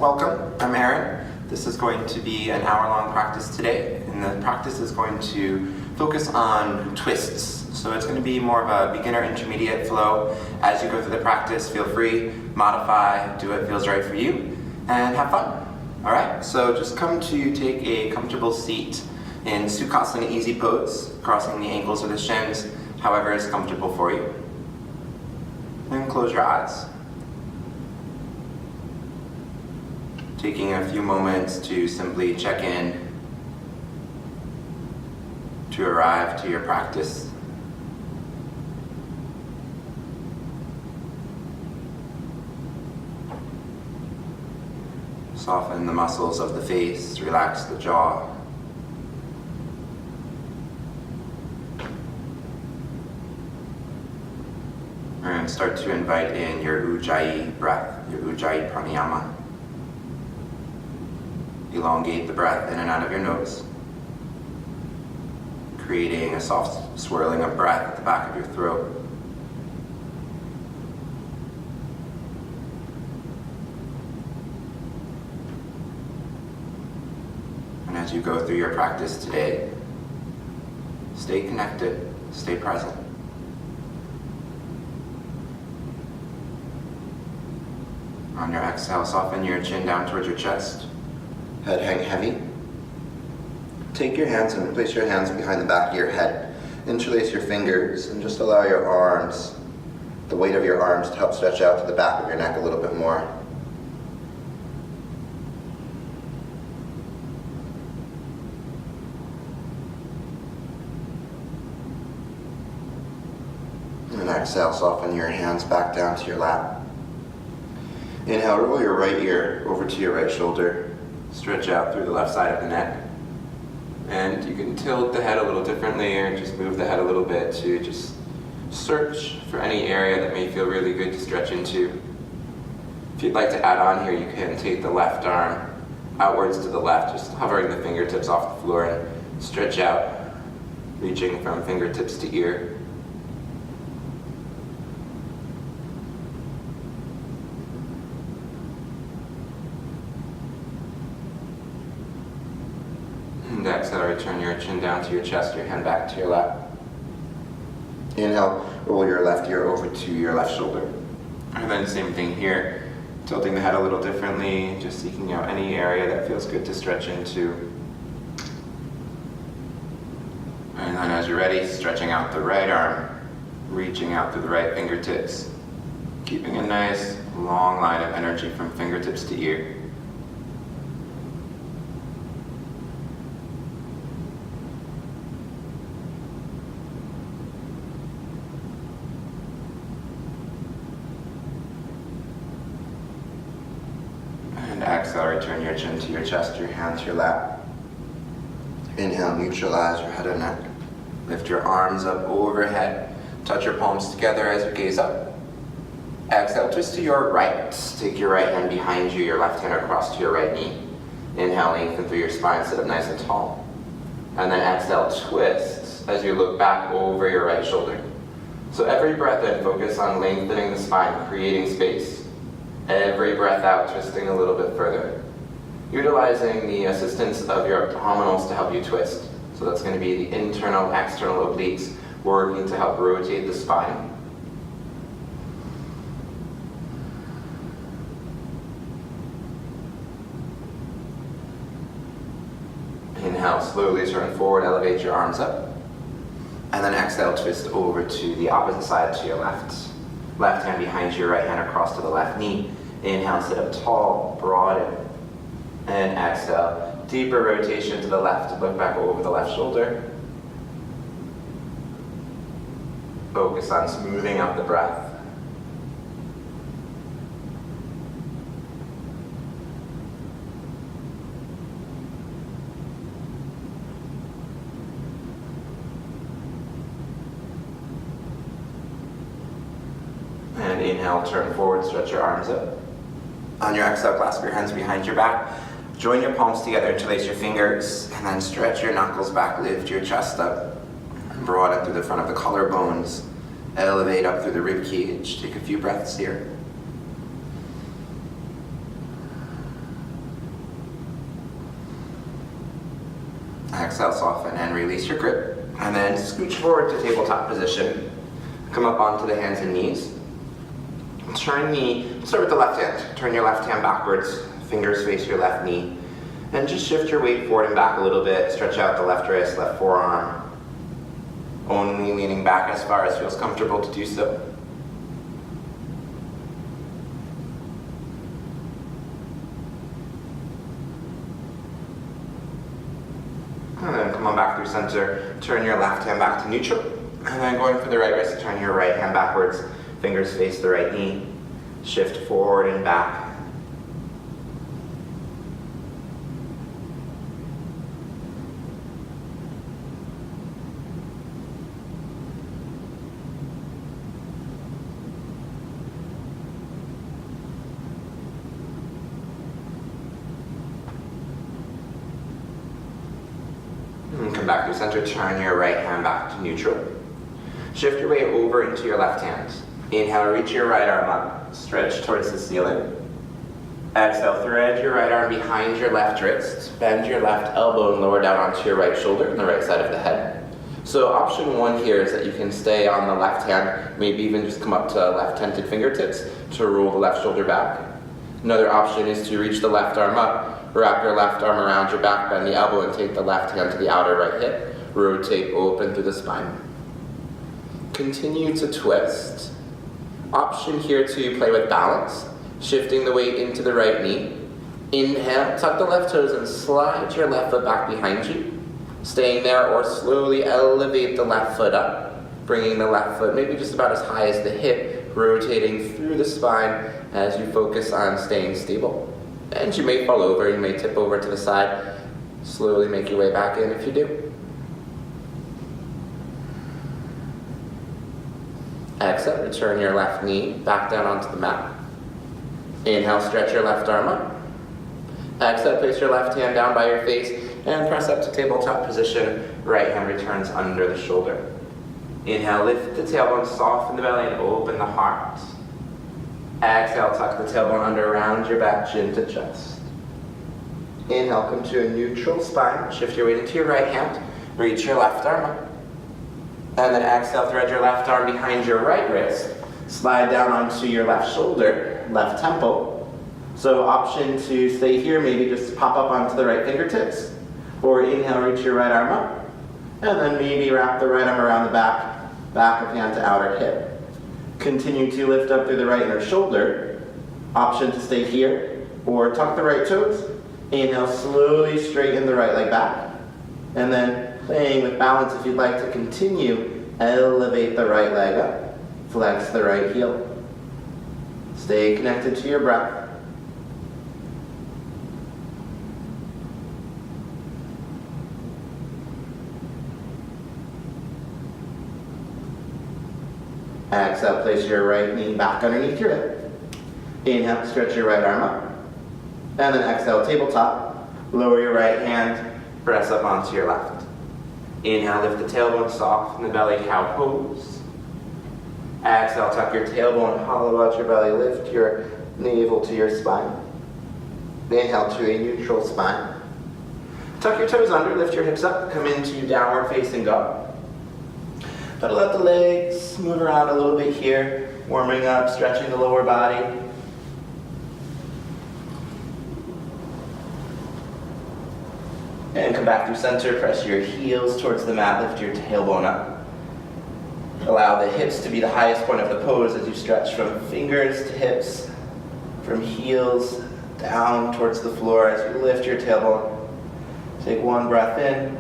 welcome. I'm Aaron. This is going to be an hour-long practice today, and the practice is going to focus on twists. So it's going to be more of a beginner intermediate flow. As you go through the practice, feel free, modify, do what feels right for you, and have fun. All right, so just come to take a comfortable seat in Sukhasana easy pose, crossing the ankles or the shins, however is comfortable for you. Then close your eyes. Taking a few moments to simply check in, to arrive to your practice. Soften the muscles of the face, relax the jaw. And start to invite in your Ujjayi breath, your Ujjayi pranayama. Elongate the breath in and out of your nose, creating a soft swirling of breath at the back of your throat. And as you go through your practice today, stay connected, stay present. On your exhale, soften your chin down towards your chest. Head hang heavy. Take your hands and place your hands behind the back of your head. Interlace your fingers and just allow your arms, the weight of your arms, to help stretch out to the back of your neck a little bit more. And exhale, soften your hands back down to your lap. Inhale, roll your right ear over to your right shoulder. Stretch out through the left side of the neck. And you can tilt the head a little differently or just move the head a little bit to just search for any area that may feel really good to stretch into. If you'd like to add on here, you can take the left arm outwards to the left, just hovering the fingertips off the floor and stretch out, reaching from fingertips to ear. And exhale, return your chin down to your chest, your hand back to your lap. Inhale, roll your left ear over to your left shoulder. And then same thing here, tilting the head a little differently, just seeking out any area that feels good to stretch into. And then as you're ready, stretching out the right arm, reaching out through the right fingertips, keeping a nice long line of energy from fingertips to ear. And exhale, return your chin to your chest, your hand to your lap. Inhale, neutralize your head and neck. Lift your arms up overhead. Touch your palms together as you gaze up. Exhale, twist to your right. Take your right hand behind you, your left hand across to your right knee. Inhale, lengthen through your spine, sit up nice and tall. And then exhale, twist as you look back over your right shoulder. So every breath in, focus on lengthening the spine, creating space. Every breath out, twisting a little bit further. Utilizing the assistance of your abdominals to help you twist. So that's going to be the internal, external obliques working to help rotate the spine. Inhale, slowly turn forward, elevate your arms up. And then exhale, twist over to the opposite side to your left. Left hand behind you, right hand across to the left knee. Inhale, sit up tall, broaden. And exhale, deeper rotation to the left. Look back over the left shoulder. Focus on smoothing out the breath. And inhale, turn forward, stretch your arms up. On your exhale, clasp your hands behind your back. Join your palms together, interlace your fingers, and then stretch your knuckles back, lift your chest up. Broaden through the front of the collarbones. Elevate up through the rib cage. Take a few breaths here. Exhale, soften and release your grip. And then scooch forward to tabletop position. Come up onto the hands and knees. Start with the left hand. Turn your left hand backwards, fingers face your left knee. And just shift your weight forward and back a little bit. Stretch out the left wrist, left forearm. Only leaning back as far as feels comfortable to do so. And then come on back through center. Turn your left hand back to neutral. And then going for the right wrist, turn your right hand backwards. Fingers face the right knee. Shift forward and back. And come back through center. Turn your right hand back to neutral. Shift your weight over into your left hand. Inhale, reach your right arm up. Stretch towards the ceiling. Exhale, thread your right arm behind your left wrist. Bend your left elbow and lower down onto your right shoulder on the right side of the head. So option one here is that you can stay on the left hand, maybe even just come up to left-handed fingertips to roll the left shoulder back. Another option is to reach the left arm up, wrap your left arm around your back, bend the elbow, and take the left hand to the outer right hip. Rotate open through the spine. Continue to twist. Option here to play with balance, shifting the weight into the right knee. Inhale, tuck the left toes and slide your left foot back behind you. Staying there, or slowly elevate the left foot up, bringing the left foot maybe just about as high as the hip, rotating through the spine as you focus on staying stable. And you may fall over, you may tip over to the side. Slowly make your way back in if you do. Exhale, return your left knee back down onto the mat. Inhale, stretch your left arm up. Exhale, place your left hand down by your face and press up to tabletop position. Right hand returns under the shoulder. Inhale, lift the tailbone, soften the belly and open the heart. Exhale, tuck the tailbone under, round your back, chin to chest. Inhale, come to a neutral spine. Shift your weight into your right hand. Reach your left arm up. And then exhale, thread your left arm behind your right wrist. Slide down onto your left shoulder, left temple. So option to stay here, maybe just pop up onto the right fingertips. Or inhale, reach your right arm up. And then maybe wrap the right arm around the back of hand to outer hip. Continue to lift up through the right inner shoulder. Option to stay here. Or tuck the right toes. Inhale, slowly straighten the right leg back. And then playing with balance, if you'd like to continue, elevate the right leg up, flex the right heel. Stay connected to your breath. Exhale, place your right knee back underneath your hip. Inhale, stretch your right arm up. And then exhale, tabletop. Lower your right hand, press up onto your left. Inhale, lift the tailbone, soften the belly, cow pose. Exhale, tuck your tailbone, hollow out your belly, lift your navel to your spine. Inhale to a neutral spine. Tuck your toes under, lift your hips up, come into downward facing dog. Pedal out the legs, move around a little bit here, warming up, stretching the lower body. And come back through center, press your heels towards the mat, lift your tailbone up. Allow the hips to be the highest point of the pose as you stretch from fingers to hips, from heels down towards the floor as you lift your tailbone. Take one breath in,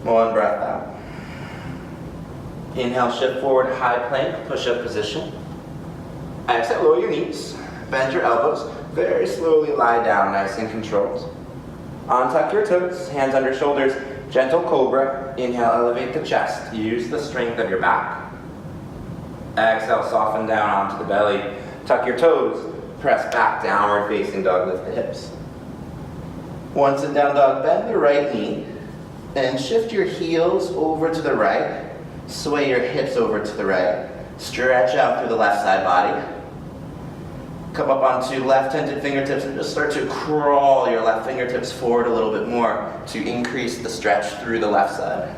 one breath out. Inhale, shift forward, high plank, push-up position. Exhale, lower your knees, bend your elbows, very slowly lie down, nice and controlled. Untuck your toes, hands under shoulders, gentle cobra. Inhale, elevate the chest, use the strength of your back. Exhale, soften down onto the belly, tuck your toes, press back, downward facing dog, lift the hips. Once in down dog, bend the right knee, and shift your heels over to the right, sway your hips over to the right, stretch out through the left side body. Come up onto left-handed fingertips and just start to crawl your left fingertips forward a little bit more to increase the stretch through the left side.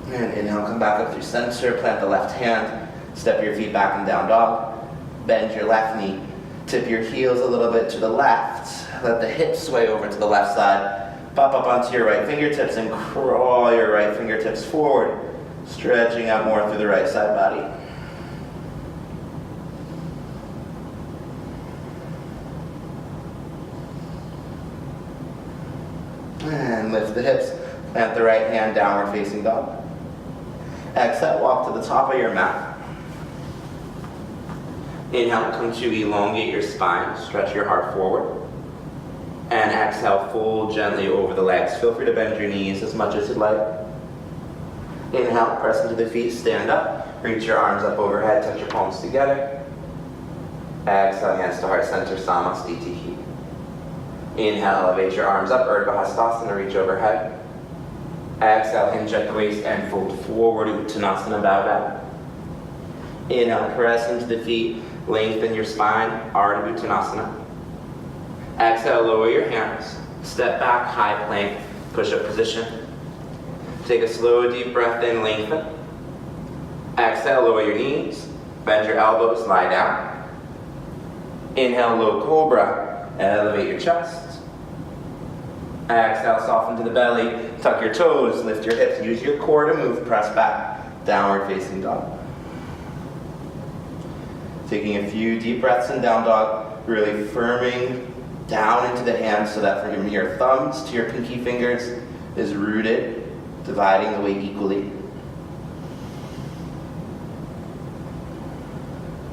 And inhale, come back up through center, plant the left hand, step your feet back in down dog, bend your left knee, tip your heels a little bit to the left, let the hips sway over to the left side, pop up onto your right fingertips and crawl your right fingertips forward, stretching out more through the right side body. And lift the hips, plant the right hand, downward facing dog. Exhale, walk to the top of your mat. Inhale, come to elongate your spine, stretch your heart forward. And exhale, fold gently over the legs. Feel free to bend your knees as much as you'd like. Inhale, press into the feet, stand up. Reach your arms up overhead, touch your palms together. Exhale, hands to heart center, Samasthiti. Inhale, elevate your arms up, Urdhva Hastasana, reach overhead. Exhale, hinge at the waist and fold forward, Uttanasana, bow down. Inhale, press into the feet, lengthen your spine, Ardha Uttanasana. Exhale, lower your hands, step back, high plank, push-up position. Take a slow, deep breath in, lengthen. Exhale, lower your knees, bend your elbows, lie down. Inhale, low cobra, elevate your chest. Exhale, soften to the belly, tuck your toes, lift your hips, use your core to move, press back, downward facing dog. Taking a few deep breaths in down dog, really firming down into the hands so that from your thumbs to your pinky fingers is rooted, dividing the weight equally.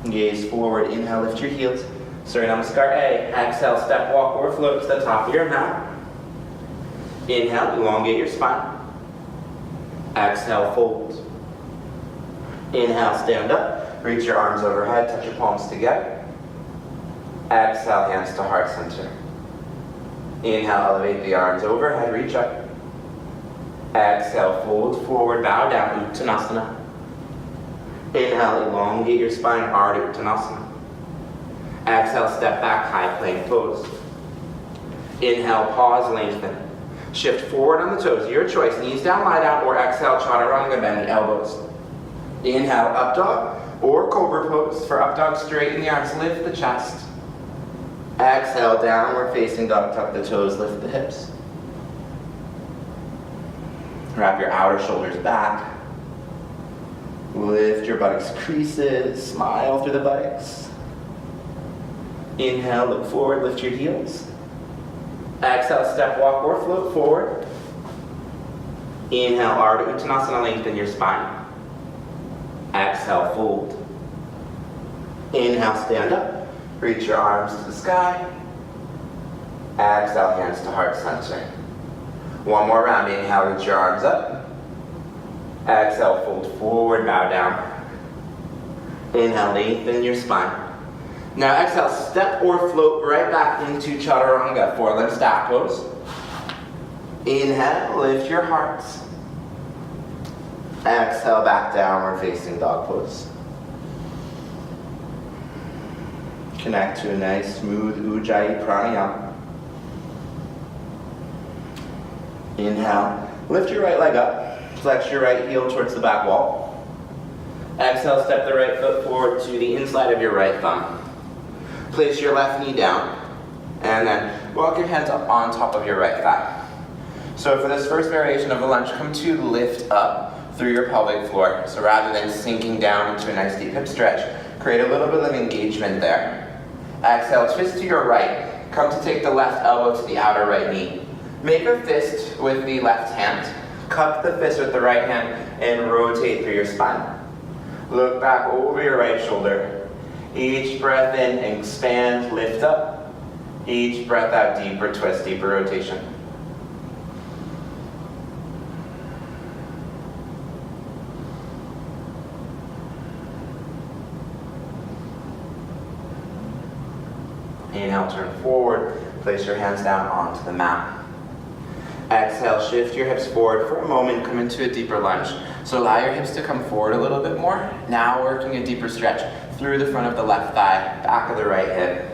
Gaze forward, inhale, lift your heels. Surya Namaskar A. Exhale, step, walk, or float to the top of your mat. Inhale, elongate your spine. Exhale, fold. Inhale, stand up. Reach your arms overhead, touch your palms together. Exhale, hands to heart center. Inhale, elevate the arms overhead, reach up. Exhale, fold forward, bow down, Uttanasana. Inhale, elongate your spine, Ardha Uttanasana. Exhale, step back, high plank pose. Inhale, pause, lengthen. Shift forward on the toes, your choice. Knees down, lie down, or exhale, chaturanga, bend elbows. Inhale, up dog or cobra pose. For up dog, straighten the arms, lift the chest. Exhale, downward facing dog, tuck the toes, lift the hips. Wrap your outer shoulders back. Lift your buttocks creases, smile through the buttocks. Inhale, look forward, lift your heels. Exhale, step, walk, or float forward. Inhale, Ardha Uttanasana, lengthen your spine. Exhale, fold. Inhale, stand up. Reach your arms to the sky. Exhale, hands to heart center. One more round. Inhale, reach your arms up. Exhale, fold forward, bow down. Inhale, lengthen your spine. Now exhale, step or float right back into chaturanga, four-limb staff pose. Inhale, lift your heart. Exhale, back downward facing dog pose. Connect to a nice smooth Ujjayi pranayama. Inhale, lift your right leg up, flex your right heel towards the back wall. Exhale, step the right foot forward to the inside of your right thumb. Place your left knee down, and then walk your hands up on top of your right thigh. So for this first variation of the lunge, come to lift up through your pelvic floor. So rather than sinking down into a nice deep hip stretch, create a little bit of engagement there. Exhale, twist to your right. Come to take the left elbow to the outer right knee. Make a fist with the left hand. Cup the fist with the right hand and rotate through your spine. Look back over your right shoulder. Each breath in, expand, lift up. Each breath out, deeper twist, deeper rotation. Inhale, turn forward. Place your hands down onto the mat. Exhale, shift your hips forward for a moment, come into a deeper lunge. So allow your hips to come forward a little bit more. Now working a deeper stretch through the front of the left thigh, back of the right hip.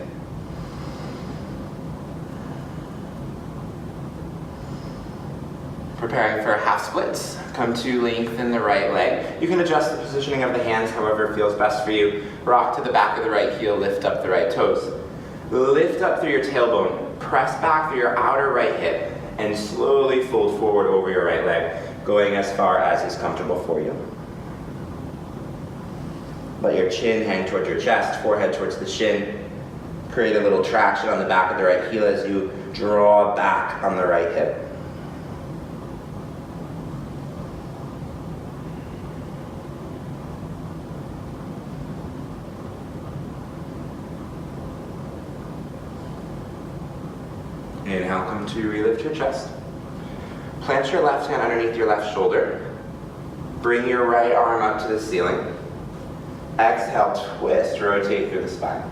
Preparing for half splits. Come to lengthen the right leg. You can adjust the positioning of the hands however feels best for you. Rock to the back of the right heel, lift up the right toes. Lift up through your tailbone, press back through your outer right hip, and slowly fold forward over your right leg, going as far as is comfortable for you. Let your chin hang towards your chest, forehead towards the shin. Create a little traction on the back of the right heel as you draw back on the right hip. Inhale, come to relift your chest. Plant your left hand underneath your left shoulder. Bring your right arm up to the ceiling. Exhale, twist, rotate through the spine.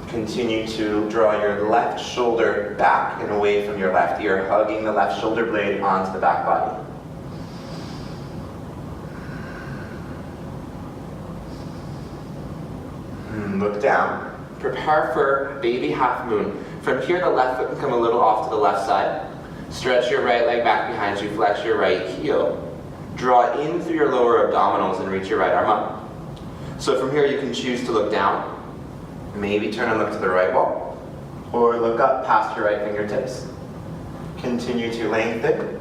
Continue to draw your left shoulder back and away from your left ear, hugging the left shoulder blade onto the back body. Look down. Prepare for baby half moon. From here, the left foot can come a little off to the left side. Stretch your right leg back behind you, flex your right heel. Draw in through your lower abdominals and reach your right arm up. So from here, you can choose to look down, maybe turn and look to the right wall, or look up past your right fingertips. Continue to lengthen.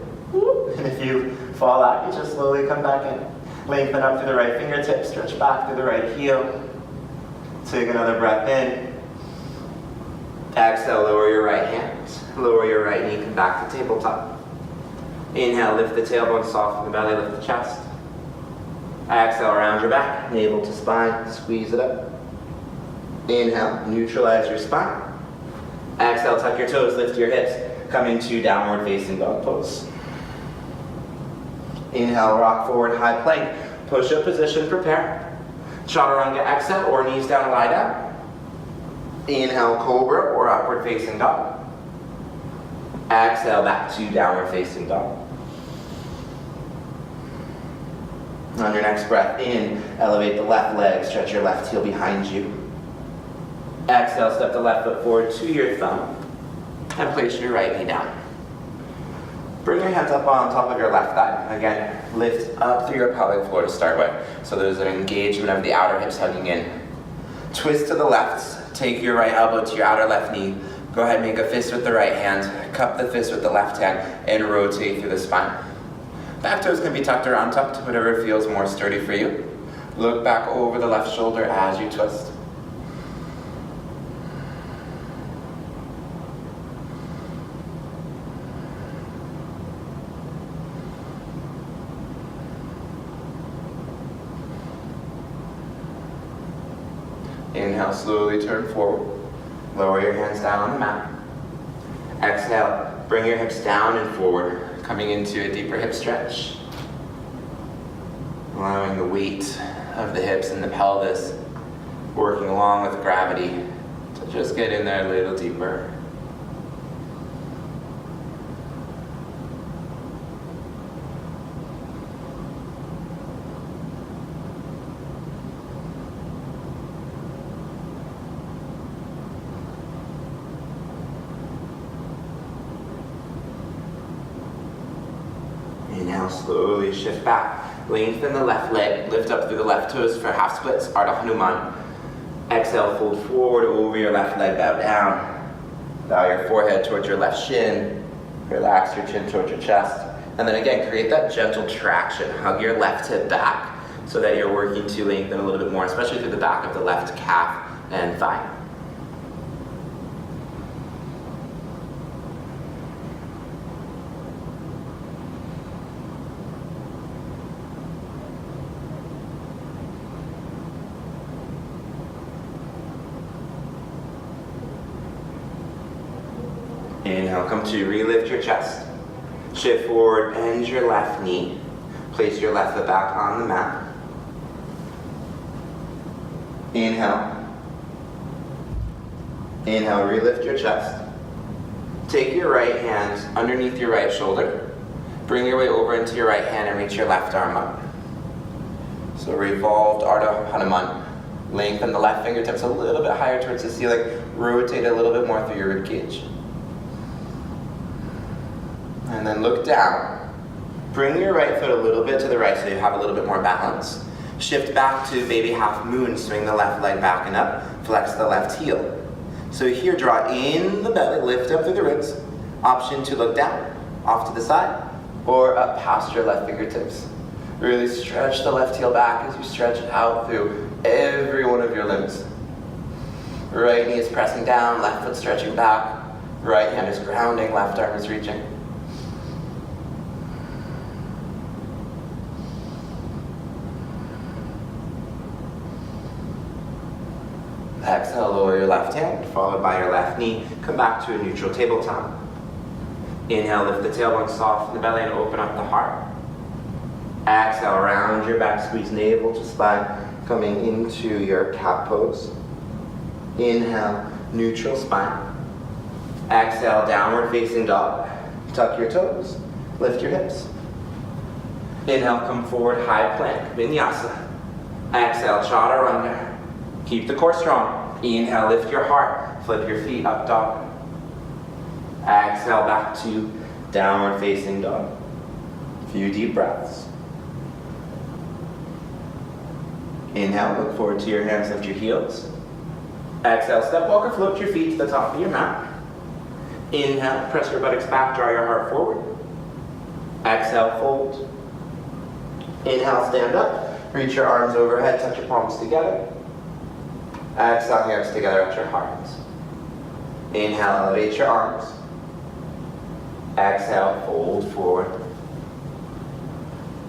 And if you fall out, you just slowly come back in. Lengthen up through the right fingertips, stretch back through the right heel. Take another breath in. Exhale, lower your right hand. Lower your right knee, come back to tabletop. Inhale, lift the tailbone, soften the belly, lift the chest. Exhale, round your back, navel to spine, squeeze it up. Inhale, neutralize your spine. Exhale, tuck your toes, lift your hips. Come into downward facing dog pose. Inhale, rock forward, high plank. Push-up position, prepare. Chaturanga exhale, or knees down, lie down. Inhale, cobra or upward facing dog. Exhale, back to downward facing dog. On your next breath in, elevate the left leg, stretch your left heel behind you. Exhale, step the left foot forward to your thumb, and place your right knee down. Bring your hands up on top of your left thigh. Again, lift up through your pelvic floor to start with. So there's an engagement of the outer hips hugging in. Twist to the left, take your right elbow to your outer left knee. Go ahead and make a fist with the right hand, cup the fist with the left hand, and rotate through the spine. Back toes can be tucked or untucked, whatever feels more sturdy for you. Look back over the left shoulder as you twist. Inhale, slowly turn forward. Lower your hands down on the mat. Exhale, bring your hips down and forward, coming into a deeper hip stretch. Allowing the weight of the hips and the pelvis working along with gravity to just get in there a little deeper. Inhale, slowly shift back. Lengthen the left leg, lift up through the left toes for half splits, Ardha Hanuman. Exhale, fold forward over your left leg, bow down. Bow your forehead towards your left shin. Relax your chin towards your chest. And then again, create that gentle traction. Hug your left hip back so that you're working to lengthen a little bit more, especially through the back of the left calf and thigh. Inhale, come to relift your chest. Shift forward, bend your left knee. Place your left foot back on the mat. Inhale. Inhale, relift your chest. Take your right hand underneath your right shoulder. Bring your way over into your right hand and reach your left arm up. So revolved Ardha Hanuman. Lengthen the left fingertips a little bit higher towards the ceiling. Rotate a little bit more through your rib cage. And then look down. Bring your right foot a little bit to the right so you have a little bit more balance. Shift back to baby half moon. Swing the left leg back and up. Flex the left heel. So here, draw in the belly, lift up through the ribs. Option to look down, off to the side, or up past your left fingertips. Really stretch the left heel back as you stretch it out through every one of your limbs. Right knee is pressing down, left foot stretching back. Right hand is grounding, left arm is reaching. Exhale, lower your left hand, followed by your left knee. Come back to a neutral tabletop. Inhale, lift the tailbone, soften the belly, and open up the heart. Exhale, round your back, squeeze navel to spine, coming into your cat pose. Inhale, neutral spine. Exhale, downward facing dog. Tuck your toes, lift your hips. Inhale, come forward, high plank, Vinyasa. Exhale, chaturanga. Keep the core strong. Inhale, lift your heart, flip your feet, up dog. Exhale, back to downward facing dog. Few deep breaths. Inhale, look forward to your hands, lift your heels. Exhale, step walk or float your feet to the top of your mat. Inhale, press your buttocks back, draw your heart forward. Exhale, fold. Inhale, stand up, reach your arms overhead, touch your palms together. Exhale, hands together at your heart. Inhale, elevate your arms. Exhale, fold forward.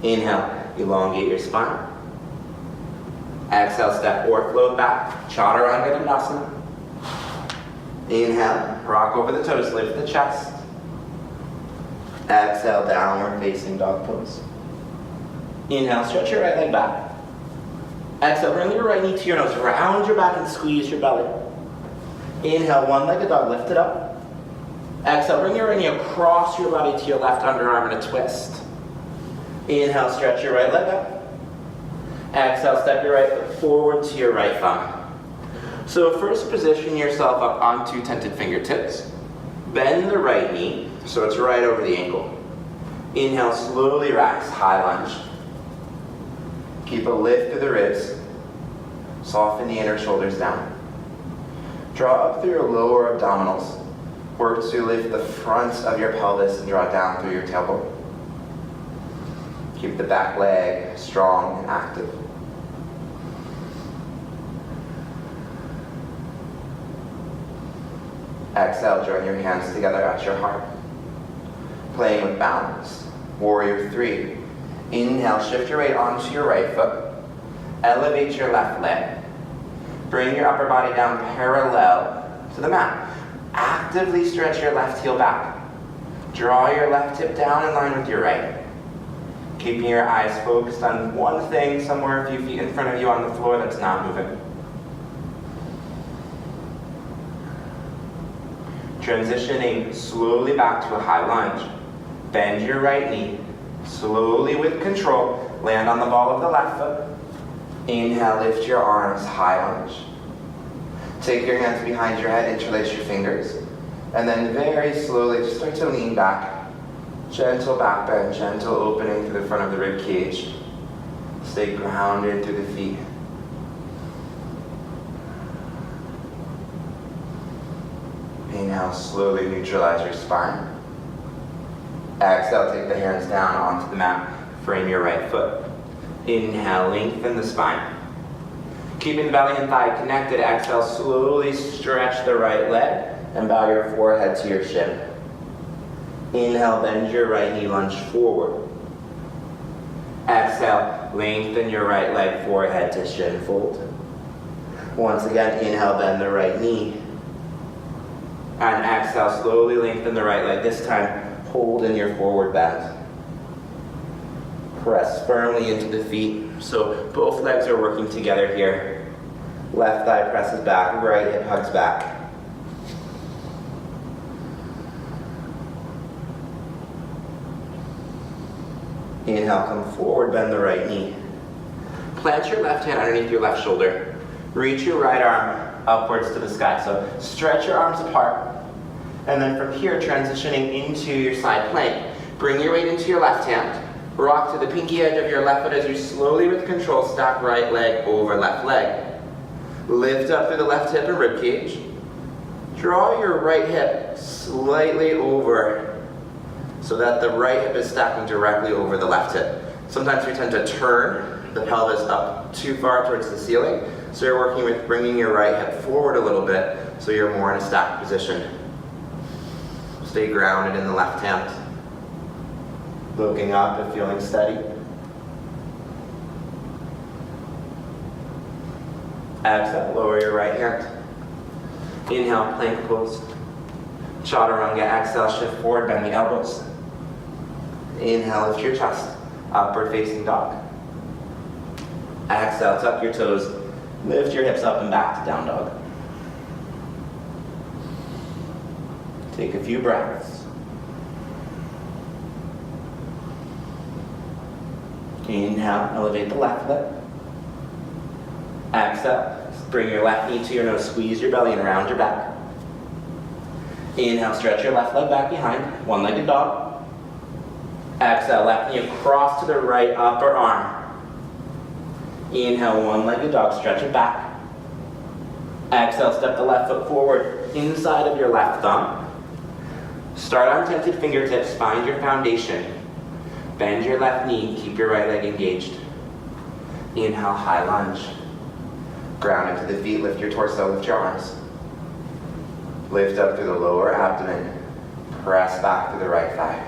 Inhale, elongate your spine. Exhale, step or float back, chaturanga dandasana. Inhale, rock over the toes, lift the chest. Exhale, downward facing dog pose. Inhale, stretch your right leg back. Exhale, bring your right knee to your nose, round your back and squeeze your belly. Inhale, one-legged dog, lift it up. Exhale, bring your right knee across your body to your left underarm in a twist. Inhale, stretch your right leg up. Exhale, step your right foot forward to your right thumb. So first position yourself up onto tented fingertips. Bend the right knee so it's right over the ankle. Inhale, slowly rise, high lunge. Keep a lift through the ribs. Soften the inner shoulders down. Draw up through your lower abdominals. Work to lift the front of your pelvis and draw down through your tailbone. Keep the back leg strong and active. Exhale, join your hands together at your heart. Playing with balance. Warrior 3. Inhale, shift your weight onto your right foot. Elevate your left leg. Bring your upper body down parallel to the mat. Actively stretch your left heel back. Draw your left hip down in line with your right. Keeping your eyes focused on one thing somewhere a few feet in front of you on the floor that's not moving. Transitioning slowly back to a high lunge. Bend your right knee. Slowly with control, land on the ball of the left foot. Inhale, lift your arms, high lunge. Take your hands behind your head, interlace your fingers. And then very slowly, just start to lean back. Gentle back bend, gentle opening through the front of the rib cage. Stay grounded through the feet. Inhale, slowly neutralize your spine. Exhale, take the hands down onto the mat. Frame your right foot. Inhale, lengthen the spine. Keeping the belly and thigh connected, exhale, slowly stretch the right leg and bow your forehead to your shin. Inhale, bend your right knee, lunge forward. Exhale, lengthen your right leg, forehead to shin fold. Once again, inhale, bend the right knee. And exhale, slowly lengthen the right leg. This time, hold in your forward bend. Press firmly into the feet. So both legs are working together here. Left thigh presses back, right hip hugs back. Inhale, come forward, bend the right knee. Plant your left hand underneath your left shoulder. Reach your right arm upwards to the sky. So stretch your arms apart. And then from here, transitioning into your side plank. Bring your weight into your left hand. Rock to the pinky edge of your left foot as you slowly, with control, stack right leg over left leg. Lift up through the left hip and rib cage. Draw your right hip slightly over so that the right hip is stacking directly over the left hip. Sometimes we tend to turn the pelvis up too far towards the ceiling, so you're working with bringing your right hip forward a little bit so you're more in a stacked position. Stay grounded in the left hand. Looking up and feeling steady. Exhale, lower your right hand. Inhale, plank pose. Chaturanga, exhale, shift forward, bend the elbows. Inhale, lift your chest, upward facing dog. Exhale, tuck your toes, lift your hips up and back to down dog. Take a few breaths. Inhale, elevate the left leg. Exhale, bring your left knee to your nose, squeeze your belly and round your back. Inhale, stretch your left leg back behind, one-legged dog. Exhale, left knee across to the right upper arm. Inhale, one-legged dog, stretch it back. Exhale, step the left foot forward inside of your left thumb. Start on tented fingertips, find your foundation. Bend your left knee, keep your right leg engaged. Inhale, high lunge. Ground into the feet, lift your torso, lift your arms. Lift up through the lower abdomen. Press back through the right thigh.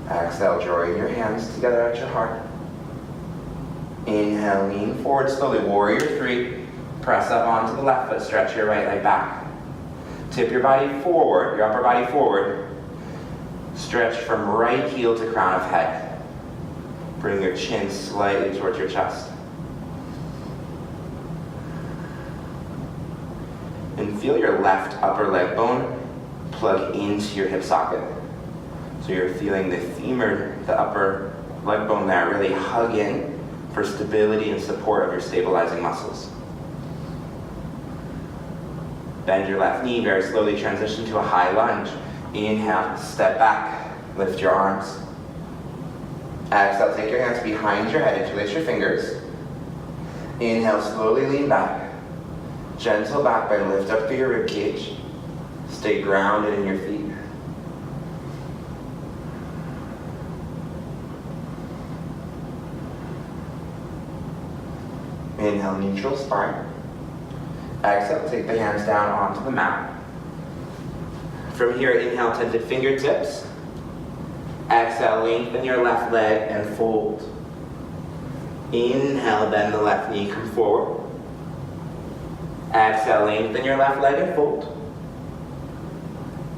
Exhale, drawing your hands together at your heart. Inhale, lean forward slowly, warrior three. Press up onto the left foot, stretch your right leg back. Tip your body forward, your upper body forward. Stretch from right heel to crown of head. Bring your chin slightly towards your chest. And feel your left upper leg bone plug into your hip socket. So you're feeling the femur, the upper leg bone there, really hug in for stability and support of your stabilizing muscles. Bend your left knee, very slowly transition to a high lunge. Inhale, step back, lift your arms. Exhale, take your hands behind your head, interlace your fingers. Inhale, slowly lean back. Gentle back bend, lift up through your rib cage. Stay grounded in your feet. Inhale, neutral spine. Exhale, take the hands down onto the mat. From here, inhale, tented fingertips. Exhale, lengthen your left leg and fold. Inhale, bend the left knee, come forward. Exhale, lengthen your left leg and fold.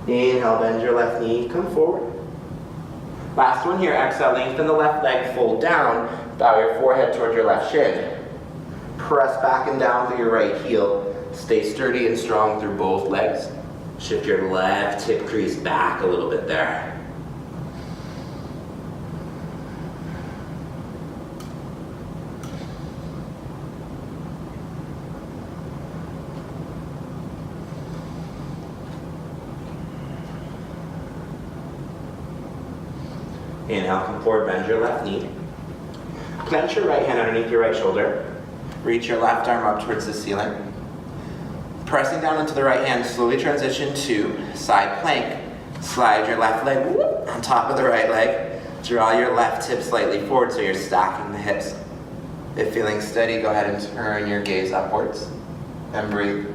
Inhale, bend your left knee, come forward. Last one here, exhale, lengthen the left leg, fold down, bow your forehead toward your left shin. Press back and down through your right heel. Stay sturdy and strong through both legs. Shift your left hip crease back a little bit there. Inhale, come forward, bend your left knee. Plant your right hand underneath your right shoulder. Reach your left arm up towards the ceiling. Pressing down into the right hand, slowly transition to side plank. Slide your left leg on top of the right leg. Draw your left hip slightly forward so you're stacking the hips. If feeling steady, go ahead and turn your gaze upwards and breathe.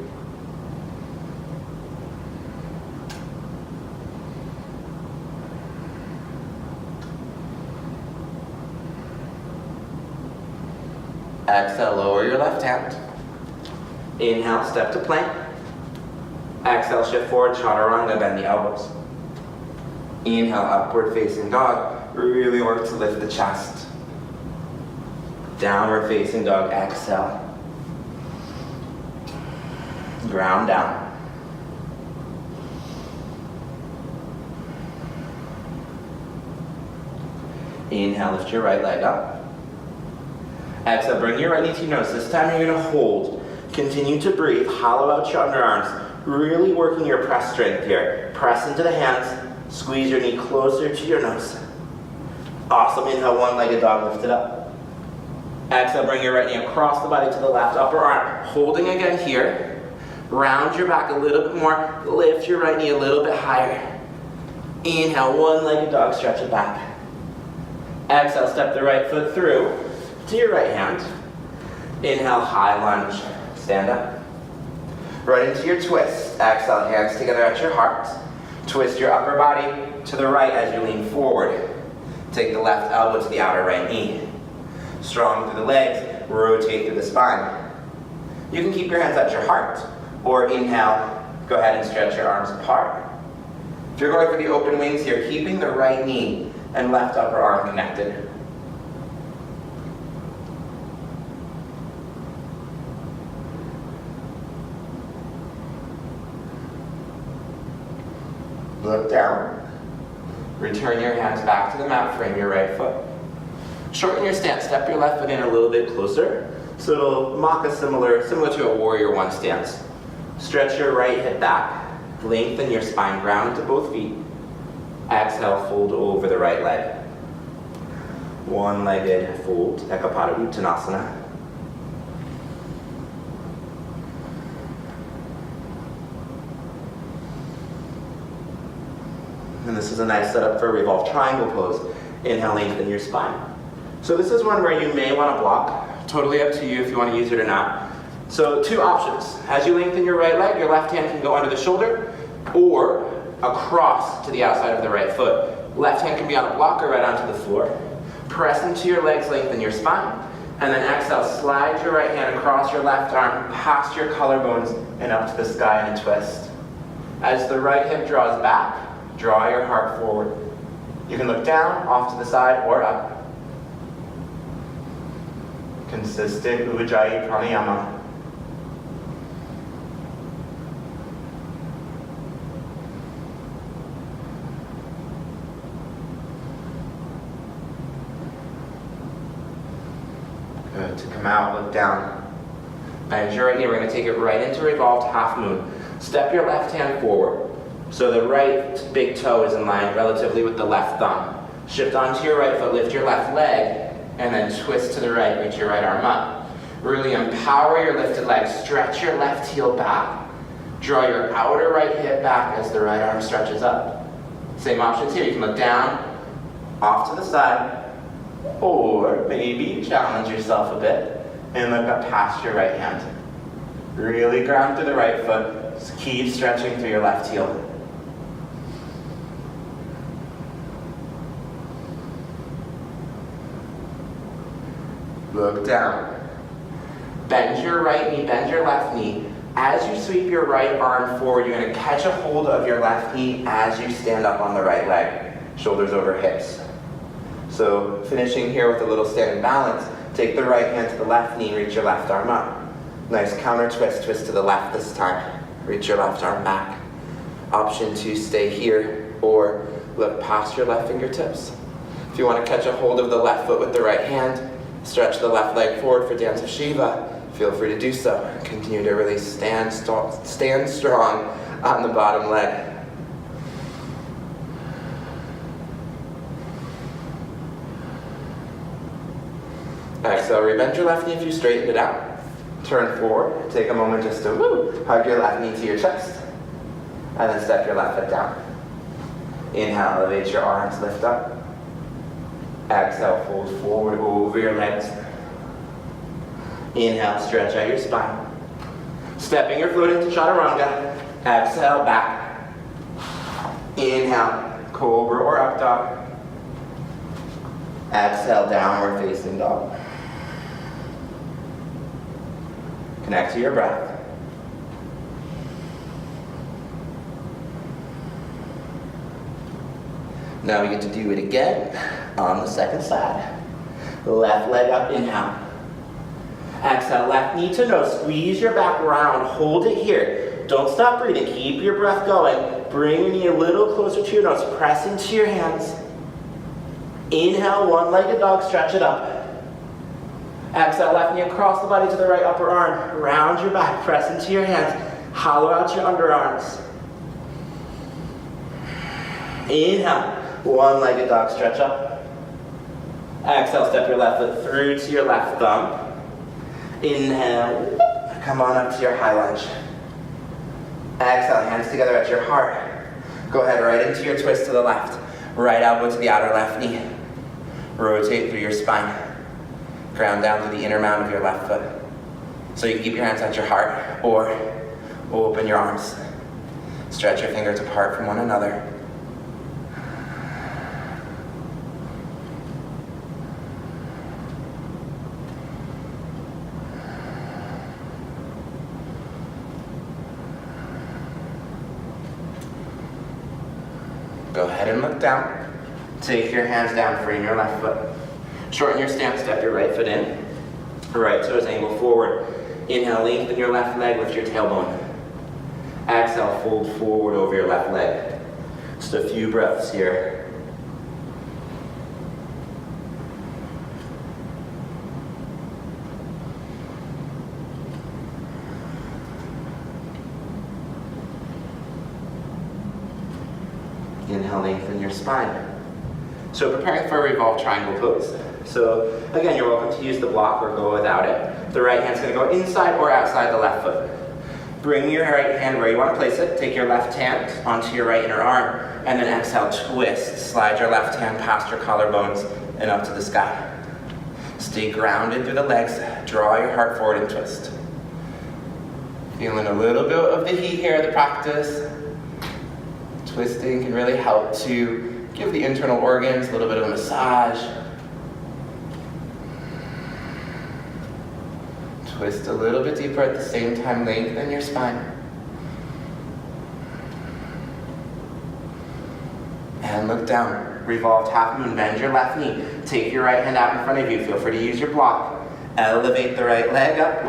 Exhale, lower your left hand. Inhale, step to plank. Exhale, shift forward, chaturanga, bend the elbows. Inhale, upward facing dog. Really work to lift the chest. Downward facing dog, exhale. Ground down. Inhale, lift your right leg up. Exhale, bring your right knee to your nose. This time you're going to hold. Continue to breathe. Hollow out your underarms. Really working your press strength here. Press into the hands. Squeeze your knee closer to your nose. Awesome. Inhale, one-legged dog, lift it up. Exhale, bring your right knee across the body to the left upper arm. Holding again here. Round your back a little bit more. Lift your right knee a little bit higher. Inhale, one-legged dog, stretch it back. Exhale, step the right foot through to your right hand. Inhale, high lunge, stand up. Right into your twist. Exhale, hands together at your heart. Twist your upper body to the right as you lean forward. Take the left elbow to the outer right knee. Strong through the legs, rotate through the spine. You can keep your hands at your heart, or inhale, go ahead and stretch your arms apart. If you're going for the open wings here, keeping the right knee and left upper arm connected. Look down. Return your hands back to the mat, frame your right foot. Shorten your stance, step your left foot in a little bit closer, so it'll mock a similar to a warrior one stance. Stretch your right hip back. Lengthen your spine, ground to both feet. Exhale, fold over the right leg. One-legged fold, Ekapada Uttanasana. And this is a nice setup for a revolved triangle pose. Inhale, lengthen your spine. So this is one where you may want to block. Totally up to you if you want to use it or not. So two options. As you lengthen your right leg, your left hand can go under the shoulder or across to the outside of the right foot. Left hand can be on a block or right onto the floor. Press into your legs, lengthen your spine. And then exhale, slide your right hand across your left arm, past your collarbones, and up to the sky in a twist. As the right hip draws back, draw your heart forward. You can look down, off to the side, or up. Consistent Ujjayi Pranayama. Good. To come out, look down. Bend your right knee. We're going to take it right into revolved half moon. Step your left hand forward. So the right big toe is in line relatively with the left thumb. Shift onto your right foot, lift your left leg, and then twist to the right, reach your right arm up. Really empower your lifted leg. Stretch your left heel back. Draw your outer right hip back as the right arm stretches up. Same options here. You can look down, off to the side, or maybe challenge yourself a bit and look up past your right hand. Really ground through the right foot. Just keep stretching through your left heel. Look down. Bend your right knee, bend your left knee. As you sweep your right arm forward, you're going to catch a hold of your left knee as you stand up on the right leg. Shoulders over hips. So finishing here with a little standing balance, take the right hand to the left knee, reach your left arm up. Nice counter twist, twist to the left this time. Reach your left arm back. Option to stay here or look past your left fingertips. If you want to catch a hold of the left foot with the right hand, stretch the left leg forward for Danta Shiva. Feel free to do so. Continue to really stand strong on the bottom leg. Exhale, rebend your left knee if you straighten it out. Turn forward. Take a moment just to hug your left knee to your chest. And then step your left foot down. Inhale, elevate your arms, lift up. Exhale, fold forward over your legs. Inhale, stretch out your spine. Stepping your foot into Chaturanga. Exhale, back. Inhale, cobra or up dog. Exhale, downward facing dog. Connect to your breath. Now we get to do it again on the second side. Left leg up, inhale. Exhale, left knee to nose. Squeeze your back round. Hold it here. Don't stop breathing. Keep your breath going. Bring your knee a little closer to your nose. Press into your hands. Inhale, one-legged dog. Stretch it up. Exhale, left knee across the body to the right upper arm. Round your back. Press into your hands. Hollow out your underarms. Inhale, one-legged dog. Stretch up. Exhale, step your left foot through to your left thumb. Inhale, come on up to your high lunge. Exhale, hands together at your heart. Go ahead right into your twist to the left. Right elbow to the outer left knee. Rotate through your spine. Ground down to the inner mound of your left foot. So you can keep your hands at your heart or open your arms. Stretch your fingers apart from one another. Go ahead and look down. Take your hands down, freeing your left foot. Shorten your stance, step your right foot in. Right toes angle forward. Inhale, lengthen your left leg, lift your tailbone. Exhale, fold forward over your left leg. Just a few breaths here. Inhale, lengthen your spine. So preparing for a revolved triangle pose. So again, you're welcome to use the block or go without it. The right hand's gonna go inside or outside the left foot. Bring your right hand where you wanna place it. Take your left hand onto your right inner arm, and then exhale, twist. Slide your left hand past your collarbones and up to the sky. Stay grounded through the legs. Draw your heart forward and twist. Feeling a little bit of the heat here at the practice. Twisting can really help to give the internal organs a little bit of a massage. Twist a little bit deeper at the same time, lengthen your spine. And look down. Revolved half moon, bend your left knee. Take your right hand out in front of you. Feel free to use your block. Elevate the right leg up.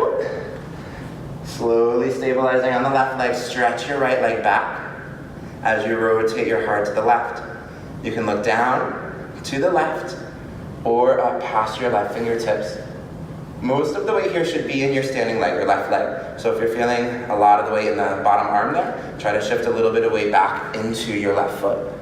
Slowly stabilizing on the left leg. Stretch your right leg back as you rotate your heart to the left. You can look down to the left or up past your left fingertips. Most of the weight here should be in your standing leg, your left leg. So if you're feeling a lot of the weight in the bottom arm there, try to shift a little bit of weight back into your left foot.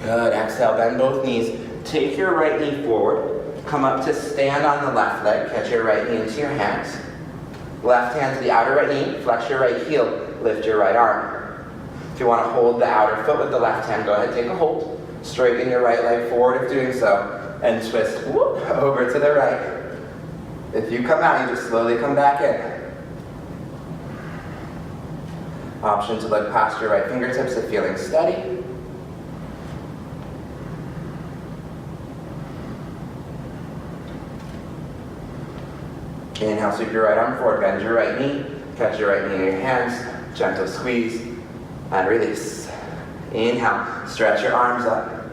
Good, exhale, bend both knees. Take your right knee forward. Come up to stand on the left leg. Catch your right knee into your hands. Left hand to the outer right knee. Flex your right heel. Lift your right arm. If you want to hold the outer foot with the left hand, go ahead, take a hold. Straighten your right leg forward if doing so. And twist over to the right. If you come out, you just slowly come back in. Option to look past your right fingertips if feeling steady. Inhale, sweep your right arm forward, bend your right knee, catch your right knee in your hands, gentle squeeze, and release. Inhale, stretch your arms up.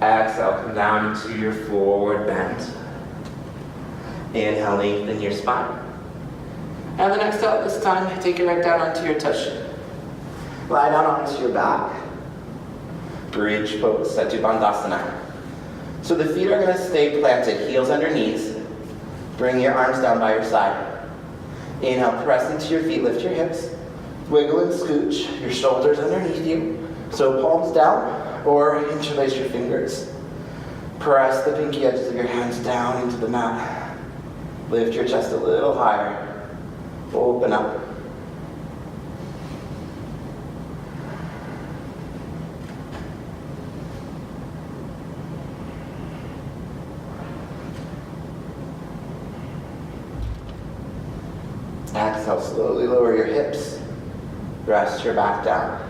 Exhale, come down to your forward bend. Inhale, lengthen your spine. And then exhale, this time, take your right down onto your tush. Lie down onto your back. Bridge pose, Setu Bandhasana. So the feet are gonna stay planted, heels under knees. Bring your arms down by your side. Inhale, press into your feet, lift your hips. Wiggle and scooch, your shoulders underneath you. So palms down, or interlace your fingers. Press the pinky edges of your hands down into the mat. Lift your chest a little higher. Open up. Exhale, slowly lower your hips. Rest your back down.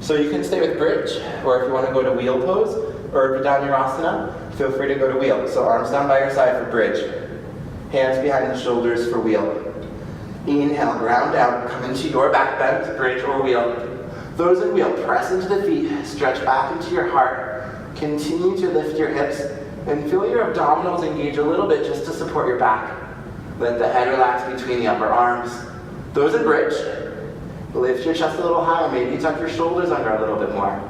So you can stay with bridge, or if you want to go to wheel pose, or Vinyasa, feel free to go to wheel. So arms down by your side for bridge. Hands behind the shoulders for wheel. Inhale, ground down, come into your back bend, bridge or wheel. Those in wheel, press into the feet, stretch back into your heart. Continue to lift your hips and feel your abdominals engage a little bit just to support your back. Let the head relax between the upper arms. Those in bridge, lift your chest a little higher. Maybe tuck your shoulders under a little bit more.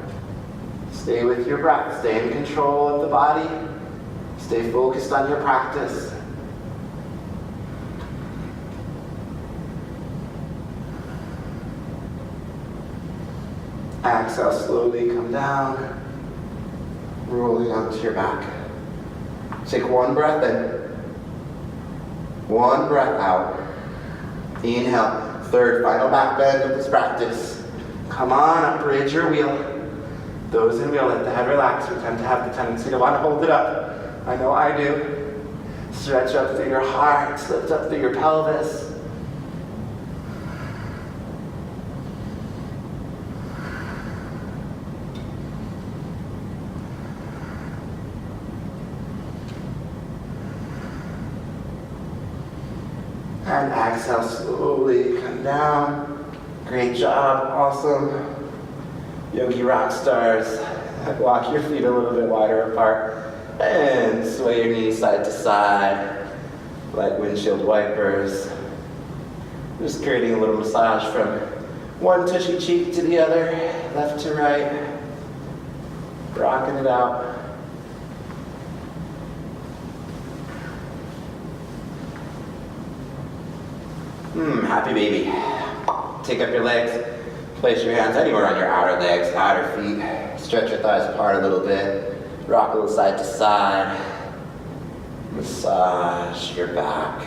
Stay with your breath. Stay in control of the body. Stay focused on your practice. Exhale, slowly come down, rolling onto your back. Take one breath in, one breath out. Inhale, third, final back bend of this practice. Come on up, bridge your wheel. Those in wheel, let the head relax. We tend to have the tendency to want to hold it up. I know I do. Stretch up through your heart, lift up through your pelvis. And exhale, slowly come down. Great job, awesome. Yogi rock stars. Walk your feet a little bit wider apart. And sway your knees side to side, like windshield wipers. Just creating a little massage from one tushy cheek to the other, left to right. Rocking it out. Happy baby. Take up your legs, place your hands anywhere on your outer legs, outer feet. Stretch your thighs apart a little bit. Rock a little side to side. Massage your back.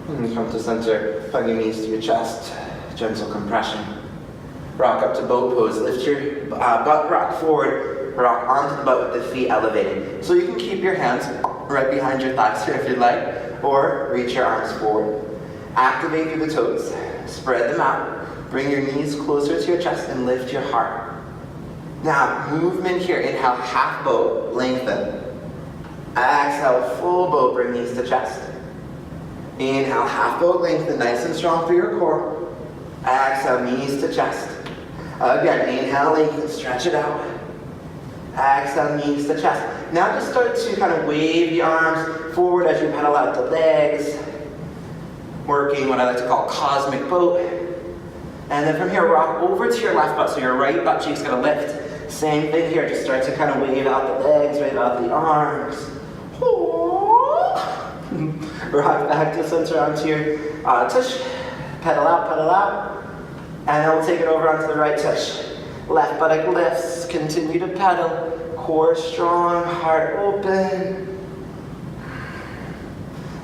And come to center, hug your knees to your chest. Gentle compression. Rock up to boat pose. Lift your butt, rock forward. Rock onto the butt with the feet elevated. So you can keep your hands right behind your thighs here if you'd like, or reach your arms forward. Activate through the toes. Spread them out. Bring your knees closer to your chest and lift your heart. Now, movement here. Inhale, half boat, lengthen. Exhale, full boat, bring knees to chest. Inhale, half boat, lengthen, nice and strong through your core. Exhale, knees to chest. Again, inhale, lengthen, stretch it out. Exhale, knees to chest. Now just start to kind of wave the arms forward as you pedal out the legs. Working what I like to call cosmic boat. And then from here, rock over to your left butt, so your right butt cheek's gonna lift. Same thing here, just start to kind of wave out the legs, wave out the arms. Rock back to center onto your tush. Pedal out. And then we'll take it over onto the right tush. Left buttock lifts, continue to pedal. Core strong, heart open.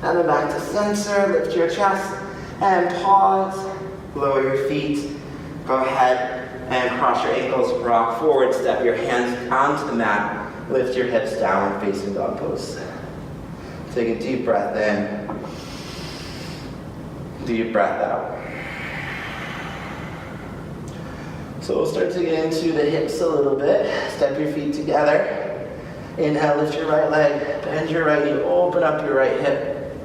And then back to center, lift your chest and pause. Lower your feet. Go ahead and cross your ankles, rock forward, step your hands onto the mat. Lift your hips down, facing dog pose. Take a deep breath in. Deep breath out. So we'll start to get into the hips a little bit. Step your feet together. Inhale, lift your right leg, bend your right knee, open up your right hip.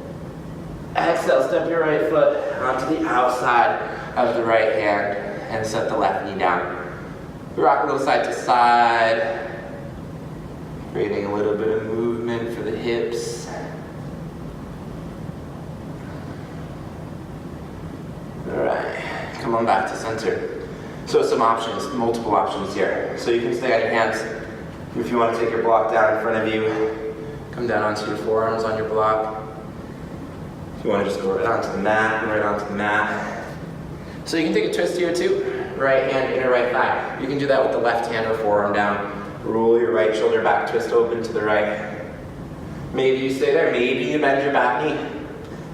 Exhale, step your right foot onto the outside of the right hand and set the left knee down. Rock a little side to side, creating a little bit of movement for the hips. All right, come on back to center. So some options, multiple options here. So you can stay on your hands. If you want to take your block down in front of you, come down onto your forearms on your block. If you want to just go right onto the mat, So you can take a twist here too. Right hand, inner right thigh. You can do that with the left hand or forearm down. Roll your right shoulder back, twist open to the right. Maybe you stay there, maybe you bend your back knee.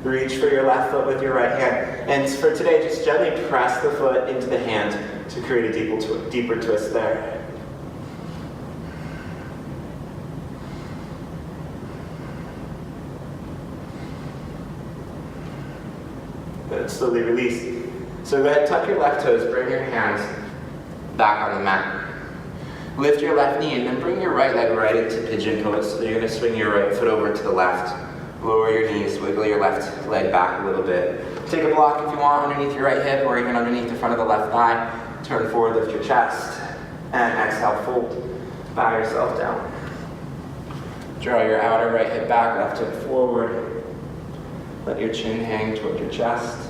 Reach for your left foot with your right hand. And for today, just gently press the foot into the hand to create a deeper twist there. Then slowly release. So go ahead, tuck your left toes, bring your hands back on the mat. Lift your left knee and then bring your right leg right into pigeon pose. So you're going to swing your right foot over to the left. Lower your knees, wiggle your left leg back a little bit. Take a block if you want underneath your right hip or even underneath the front of the left thigh. Turn forward, lift your chest, and exhale, fold. Bow yourself down. Draw your outer right hip back, left hip forward. Let your chin hang toward your chest.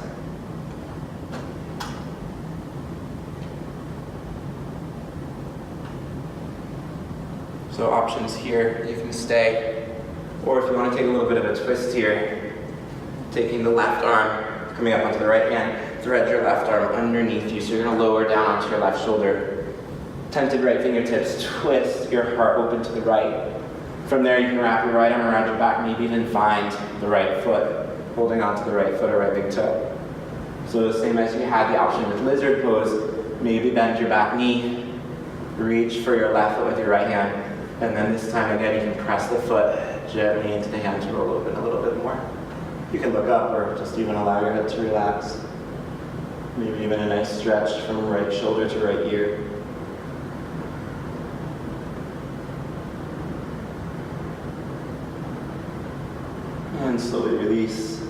So options here, you can stay, or if you want to take a little bit of a twist here, taking the left arm, coming up onto the right hand, thread your left arm underneath you, so you're going to lower down onto your left shoulder. Tented right fingertips, twist your heart open to the right. From there you can wrap your right arm around your back, maybe even find the right foot, holding onto the right foot or right big toe. So the same as you had the option with lizard pose, maybe bend your back knee, reach for your left foot with your right hand, and then this time again you can press the foot gently into the hand to roll open a little bit more. You can look up or just even allow your head to relax. Maybe even a nice stretch from right shoulder to right ear. And slowly release.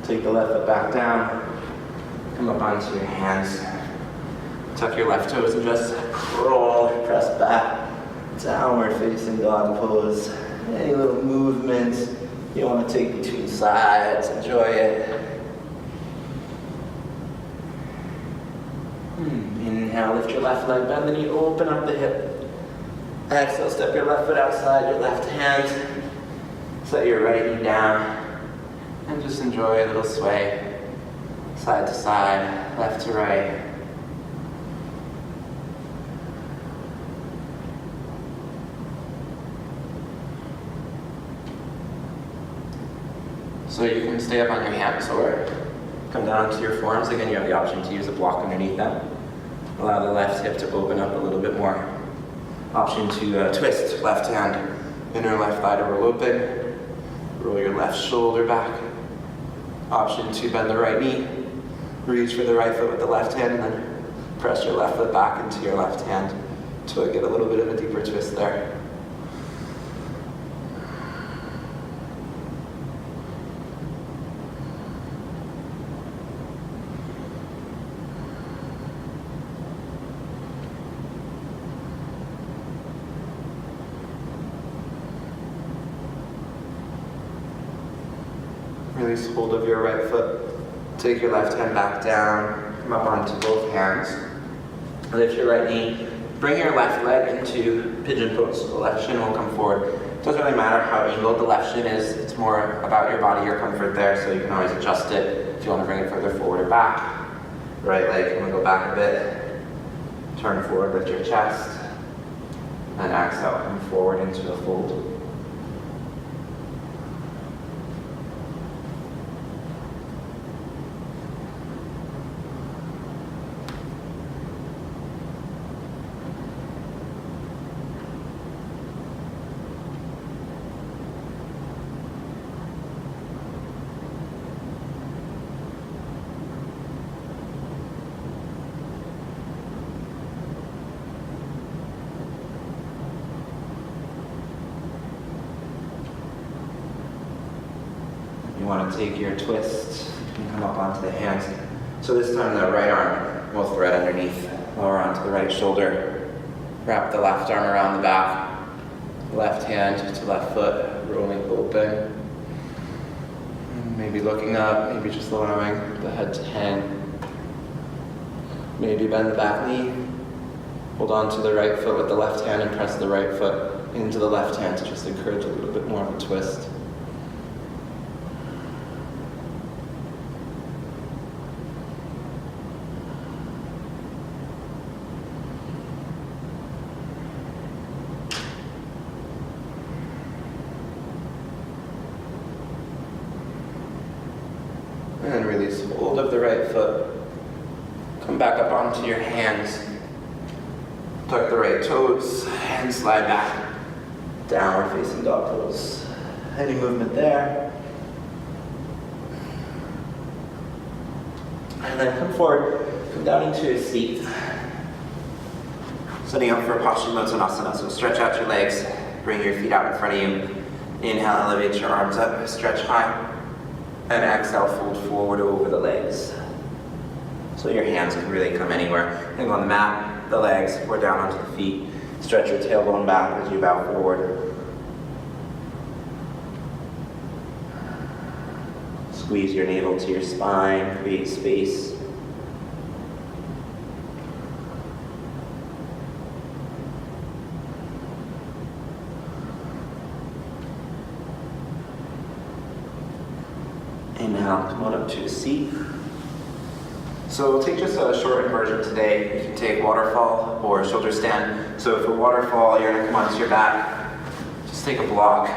Take the left foot back down. Come up onto your hands. Tuck your left toes and just roll, press back. Downward facing dog pose. Any little movements you want to take between sides, enjoy it. Inhale, lift your left leg, bend the knee, open up the hip. Exhale, step your left foot outside, your left hand. Set your right knee down. And just enjoy a little sway. Side to side, left to right. So you can stay up on your hands or come down to your forearms. Again, you have the option to use a block underneath them. Allow the left hip to open up a little bit more. Option to twist left hand, inner left thigh to roll open. Roll your left shoulder back. Option to bend the right knee. Reach for the right foot with the left hand and then press your left foot back into your left hand to get a little bit of a deeper twist there. Release hold of your right foot. Take your left hand back down. Come up onto both hands. Lift your right knee. Bring your left leg into pigeon pose. So the left shin will come forward. It doesn't really matter how angled the left shin is. It's more about your body, your comfort there. So you can always adjust it if you want to bring it further forward or back. Right leg, I'm going to go back a bit. Turn forward, lift your chest. And exhale, come forward into a fold. You want to take your twist and come up onto the hands. So this time the right arm will thread underneath, lower onto the right shoulder. Wrap the left arm around the back. Left hand to left foot, rolling open. Maybe looking up, maybe just allowing the head to hang. Maybe bend the back knee. Hold on to the right foot with the left hand and press the right foot into the left hand to just encourage a little bit more of a twist. And release hold of the right foot. Come back up onto your hands. Tuck the right toes and slide back. Downward facing dog pose. Any movement there. And then come forward, come down into a seat. Setting up for Paschimottanasana. So stretch out your legs, bring your feet out in front of you. Inhale, elevate your arms up, stretch high. And exhale, fold forward over the legs. So your hands can really come anywhere. Hang on the mat, the legs, or down onto the feet. Stretch your tailbone back as you bow forward. Squeeze your navel to your spine, create space. Inhale, come on up to a seat. So we'll take just a short version today. You can take waterfall or shoulder stand. So for waterfall, you're gonna come onto your back. Just take a block,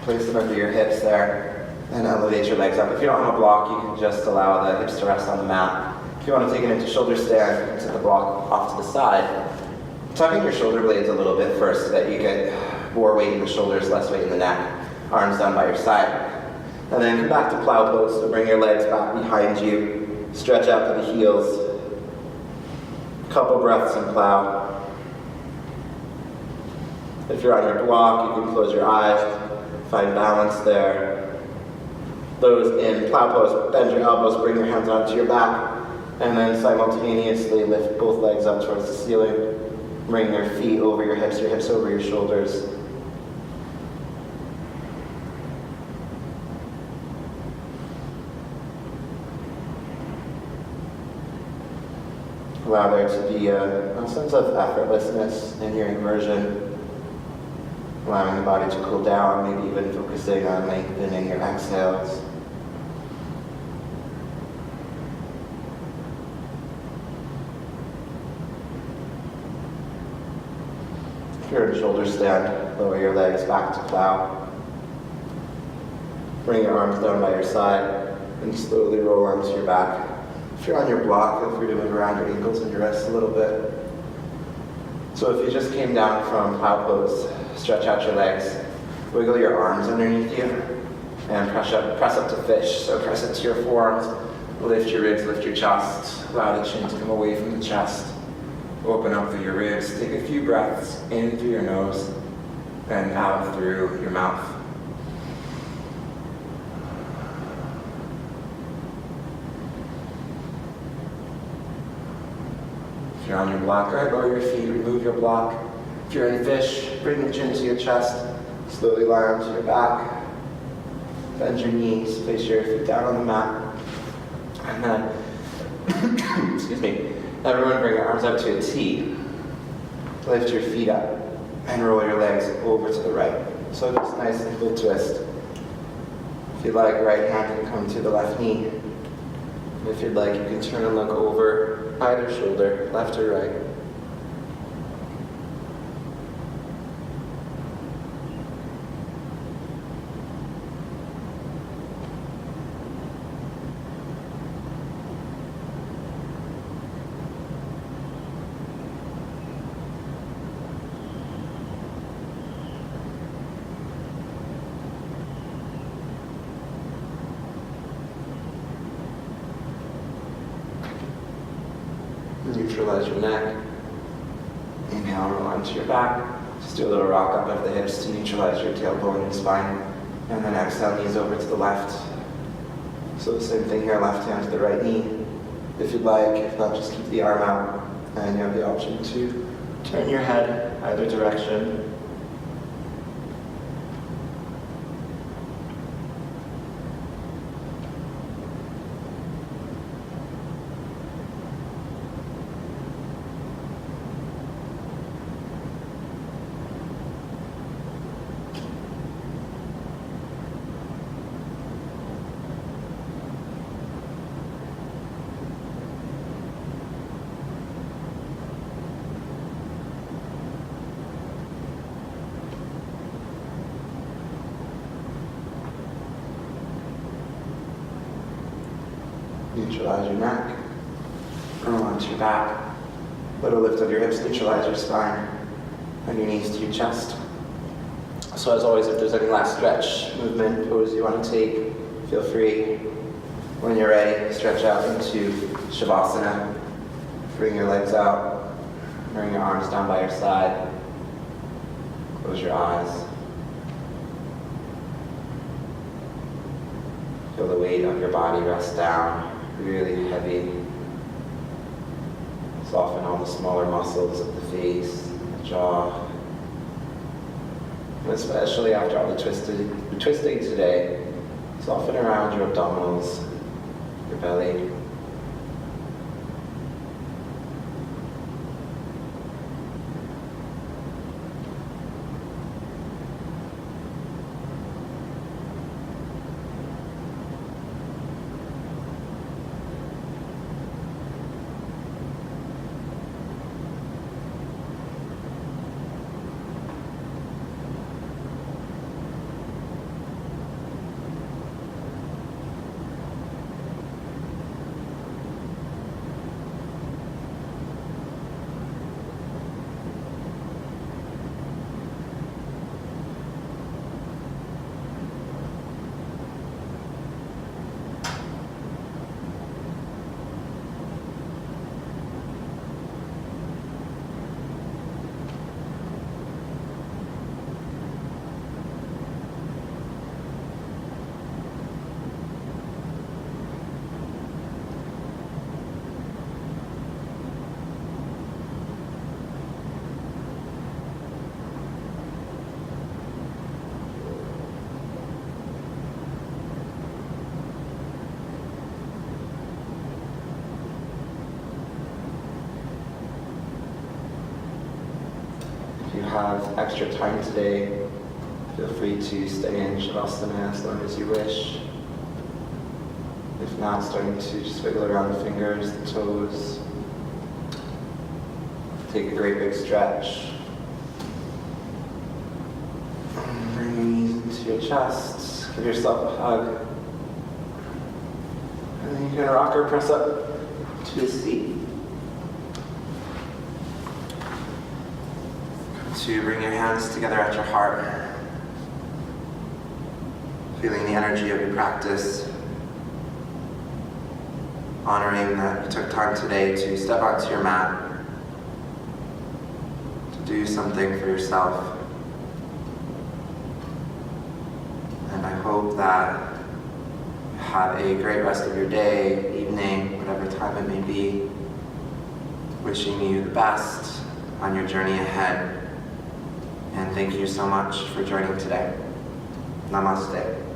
place them under your hips there, and elevate your legs up. If you don't have a block, you can just allow the hips to rest on the mat. If you want to take it into shoulder stand, you can set the block off to the side. Tuck in your shoulder blades a little bit first so that you get more weight in the shoulders, less weight in the neck. Arms down by your side. And then come back to plow pose, so bring your legs back behind you. Stretch out to the heels. Couple breaths in plow. If you're on your block, you can close your eyes, find balance there. Those in plow pose, bend your elbows, bring your hands onto your back, and then simultaneously lift both legs up towards the ceiling. Bring your feet over your hips over your shoulders. Allow there to be a sense of effortlessness in your inversion, allowing the body to cool down, maybe even focusing on lengthening your exhales. If you're in shoulder stand, lower your legs back to plow. Bring your arms down by your side and slowly roll onto your back. If you're on your block, feel free to move around your ankles and your wrists a little bit. So if you just came down from plow pose, stretch out your legs, wiggle your arms underneath you, and press up to fish. So press into your forearms, lift your ribs, lift your chest, allow the chin to come away from the chest. Open up through your ribs, take a few breaths in through your nose, and out through your mouth. If you're on your block, go ahead, lower your feet, remove your block. If you're in fish, bring your chin to your chest, slowly lie onto your back. Bend your knees, place your feet down on the mat. And then, excuse me, everyone bring your arms up to a T. Lift your feet up and roll your legs over to the right. So just nice simple twist. If you'd like, right hand can come to the left knee. If you'd like, you can turn and look over either shoulder, left or right. Neutralize your neck. Inhale, roll onto your back. Just do a little rock up of the hips to neutralize your tailbone and spine. And then exhale, knees over to the left. So the same thing here, left hand to the right knee. If you'd like, if not, just keep the arm out. And you have the option to turn your head either direction. Neutralize your neck, roll onto your back, little lift of your hips, neutralize your spine, and your knees to your chest. So as always, if there's any last stretch, movement, pose you want to take, feel free. When you're ready, stretch out into Shavasana, bring your legs out, Bring your arms down by your side. Close your eyes. Feel the weight of your body rest down, really heavy. Soften all the smaller muscles of the face, the jaw. And especially after all the twisting today, soften around your abdominals, your belly. If you have extra time today, feel free to stay in Shavasana as long as you wish. If not, starting to just wiggle around the fingers, the toes. Take a great big stretch. Bring your knees into your chest. Give yourself a hug. And then you can rock or press up to a seat. To bring your hands together at your heart, feeling the energy of your practice, honoring that you took time today to step onto your mat, to do something for yourself. And I hope that you have a great rest of your day, evening, whatever time it may be. Wishing you the best on your journey ahead. And thank you so much for joining today. Namaste.